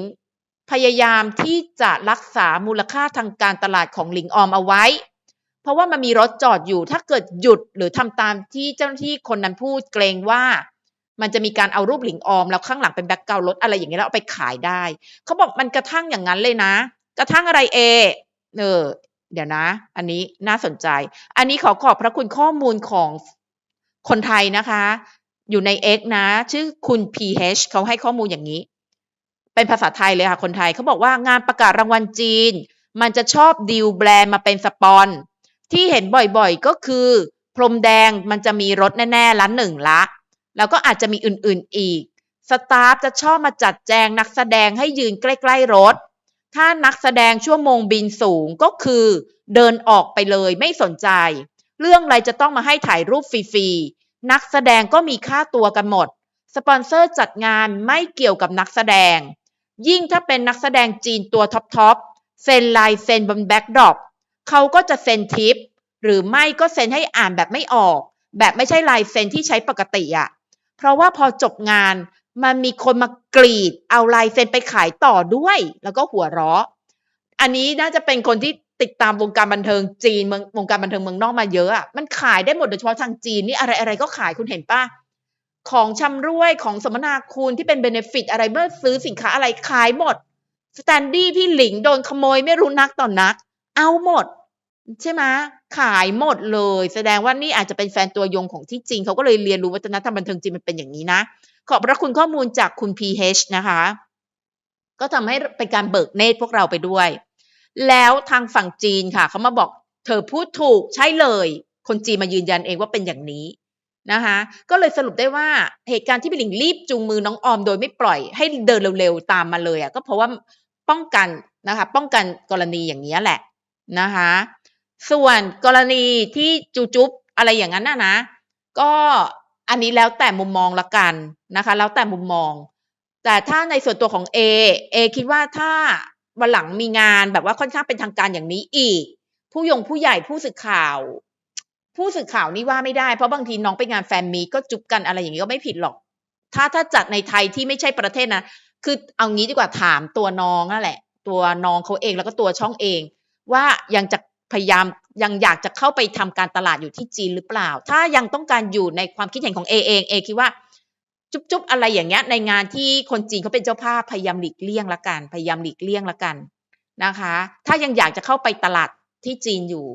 พยายามที่จะรักษามูลค่าทางการตลาดของหลิงออมเอาไว้เพราะว่ามันมีรถจอดอยู่ถ้าเกิดหยุดหรือทำตามที่เจ้าหน้าที่คนนั้นพูดเกรงว่ามันจะมีการเอารูปหลิงออมแล้วข้างหลังเป็นแบ็คกราวด์รถอะไรอย่างเงี้ยแล้วเอาไปขายได้เขาบอกมันกระทั่งอย่างนั้นเลยนะกระทั่งอะไรเดี๋ยวนะอันนี้น่าสนใจอันนี้ขอบพระคุณข้อมูลของคนไทยนะคะอยู่ใน X นะชื่อคุณ PH เขาให้ข้อมูลอย่างนี้เป็นภาษาไทยเลยค่ะคนไทยเขาบอกว่างานประกาศรางวัลจีนมันจะชอบดีลแบรนด์มาเป็นสปอนที่เห็นบ่อยๆก็คือพรมแดงมันจะมีรถแน่ๆละ1ละแล้วก็อาจจะมีอื่นๆอีกสตาฟจะชอบมาจัดแจงนักแสดงให้ยืนใกล้ๆรถถ้านักแสดงชั่วโมงบินสูงก็คือเดินออกไปเลยไม่สนใจเรื่องอะไรจะต้องมาให้ถ่ายรูปฟรีๆนักแสดงก็มีค่าตัวกันหมดสปอนเซอร์จัดงานไม่เกี่ยวกับนักแสดงยิ่งถ้าเป็นนักแสดงจีนตัวท็อปเซ็นลายเซ็นบนแบ็คดรอปเขาก็จะเซ็นทิปหรือไม่ก็เซ็นให้อ่านแบบไม่ออกแบบไม่ใช่ลายเซ็นที่ใช้ปกติอ่ะเพราะว่าพอจบงานมันมีคนมากรีดเอาลายเซ็นไปขายต่อด้วยแล้วก็หัวเราะอันนี้น่าจะเป็นคนที่ติดตามวงการบันเทิงจีนวงการบันเทิงเมืองนอกมาเยอะอ่ะมันขายได้หมดโดยเฉพาะทางจีนนี่อะไรก็ขายคุณเห็นป่ะของชำร่วยของสมนาคุณที่เป็นเบเนฟิตอะไรเมื่อซื้อสินค้าอะไรขายหมดสแตนดี้พี่หลิงโดนขโมยไม่รู้นักต่อนักเอาหมดใช่ไหมขายหมดเลยแสดงว่านี่อาจจะเป็นแฟนตัวยงของที่จริงเขาก็เลยเรียนรู้วัฒนธรรมบันเทิงจีนมันเป็นอย่างนี้นะขอบพระคุณข้อมูลจากคุณ PH นะคะก็ทำให้เป็นการเบิกเนตรพวกเราไปด้วยแล้วทางฝั่งจีนค่ะเขามาบอกเธอพูดถูกใช่เลยคนจีนมายืนยันเองว่าเป็นอย่างนี้นะคะก็เลยสรุปได้ว่าเหตุการณ์ที่พี่หลิงรีบจูงมือน้องออมโดยไม่ปล่อยให้เดินเร็วๆตามมาเลยอ่ะก็เพราะว่าป้องกันนะคะป้องกันกรณีอย่างนี้แหละนะคะส่วนกรณีที่จูจุ๊บอะไรอย่างนั้นนะก็อันนี้แล้วแต่มุมมองละกันนะคะแล้วแต่มุมมองแต่ถ้าในส่วนตัวของเอคิดว่าถ้าวันหลังมีงานแบบว่าค่อนข้างเป็นทางการอย่างนี้อีกผู้ใหญ่ผู้สื่อข่าวนี่ว่าไม่ได้เพราะบางทีน้องไปงานแฟนมีตก็จุ๊บกันอะไรอย่างนี้ก็ไม่ผิดหรอกถ้าจัดในไทยที่ไม่ใช่ประเทศนะคือเอางี้ดีกว่าถามตัวน้องนั่นแหละตัวน้องเขาเองแล้วก็ตัวช่องเองว่ายังจะพยายามยังอยากจะเข้าไปทำการตลาดอยู่ที่จีนหรือเปล่าถ้ายังต้องการอยู่ในความคิดเห็นของเองคิดว่าจุ๊บอะไรอย่างเงี้ยในงานที่คนจีนเขาเป็นเจ้าภาพพยายามหลีกเลี่ยงละกันนะคะถ้ายังอยากจะเข้าไปตลาดที่จีนอยู่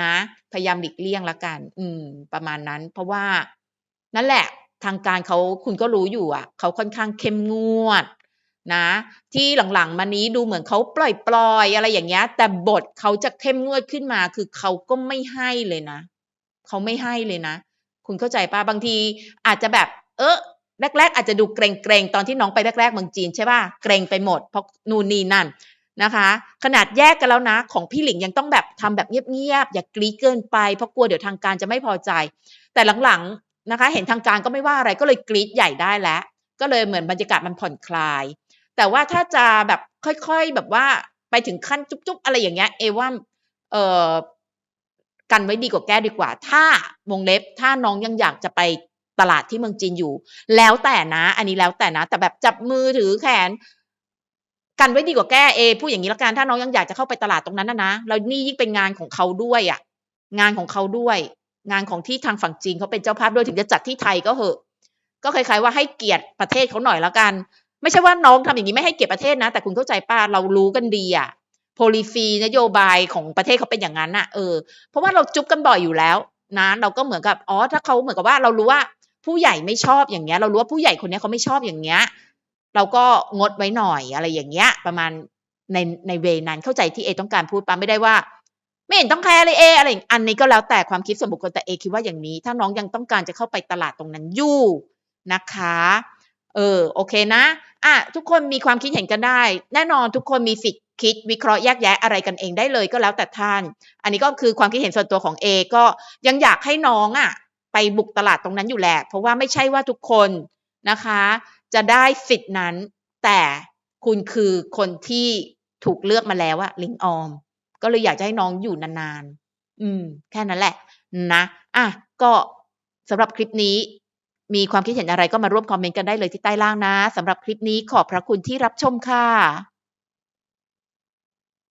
นะพยายามหลีกเลี่ยงละกันประมาณนั้นเพราะว่านั่นแหละทางการเขาคุณก็รู้อยู่อ่ะเขาค่อนข้างเข้มงวดนะที่หลังๆมานี้ดูเหมือนเขาปล่อยอะไรอย่างเงี้ยแต่บทเขาจะเข้มงวดขึ้นมาคือเขาก็ไม่ให้เลยนะเขาไม่ให้เลยนะคุณเข้าใจป่ะบางทีอาจจะแบบแรกๆอาจจะดูเกรงๆตอนที่น้องไปแรกๆเมืองจีนใช่ป่ะเกรงไปหมดเพราะนู่นนี่นั่นนะคะขนาดแยกกันแล้วนะของพี่หลิงยังต้องแบบทำแบบเงียบๆอย่ากรี๊ดเกินไปเพราะกลัวเดี๋ยวทางการจะไม่พอใจแต่หลังๆนะคะเห็นทางการก็ไม่ว่าอะไรก็เลยกรี๊ดใหญ่ได้แล้วก็เลยเหมือนบรรยากาศมันผ่อนคลายแต่ว่าถ้าจะแบบค่อยๆแบบว่าไปถึงขั้นจุ๊บๆอะไรอย่างเงี้ยว่าเอ่อกันไว้ดีกว่าแก้ดีกว่าถ้าวงเล็บถ้าน้องยังอยากจะไปตลาดที่เมืองจีนอยู่แล้วแต่นะอันนี้แล้วแต่นะแต่แบบจับมือถือแขนกันไว้ดีกว่าแก้พูดอย่างนี้ละกันถ้าน้องยังอยากจะเข้าไปตลาดตรงนั้นนะแล้วนี่ยิ่งเป็นงานของเขาด้วยอ่ะงานของเขาด้วยงานของที่ทางฝั่งจีนเขาเป็นเจ้าภาพด้วยถึงจะจัดที่ไทยก็เหอะก็คล้ายๆว่าให้เกียรติประเทศเขาหน่อยละกันไม่ใช่ว่าน้องทำอย่างนี้ไม่ให้เกียรติประเทศนะแต่คุณเข้าใจป่ะเรารู้กันดีอ่ะ policy นโยบายของประเทศเขาเป็นอย่างนั้นน่ะเพราะว่าเราจุ๊บกันบ่อยอยู่แล้วนะเราก็เหมือนกับถ้าเขาเหมือนกับว่าเรารู้ว่าผู้ใหญ่ไม่ชอบอย่างเงี้ยเรารู้ว่าผู้ใหญ่คนนี้เขาไม่ชอบอย่างเงี้ยเราก็งดไว้หน่อยอะไรอย่างเงี้ยประมาณในเวนั้นเข้าใจที่ต้องการพูดป่ะไม่ได้ว่าไม่เห็นต้องแคร์เลยอะไรอันนี้ก็แล้วแต่ความคิดส่วนบุคคลแต่คิดว่าอย่างนี้ถ้าน้องยังต้องการจะเข้าไปตลาดตรงนั้นอยู่นะคะโอเคนะทุกคนมีความคิดเห็นกันได้แน่นอนทุกคนมีสิทธิ์คิดวิเคราะห์แยกแยะอะไรกันเองได้เลยก็แล้วแต่ท่านอันนี้ก็คือความคิดเห็นส่วนตัวของก็ยังอยากให้น้อง ไปบุกตลาดตรงนั้นอยู่แหละเพราะว่าไม่ใช่ว่าทุกคนนะคะจะได้สิทธิ์นั้นแต่คุณคือคนที่ถูกเลือกมาแล้วอะลิงออมก็เลยอยากจะให้น้องอยู่นานๆแค่นั้นแหละนะก็สำหรับคลิปนี้มีความคิดเห็นอะไรก็มาร่วมคอมเมนต์กันได้เลยที่ใต้ล่างนะสำหรับคลิปนี้ขอบพระคุณที่รับชมค่ะ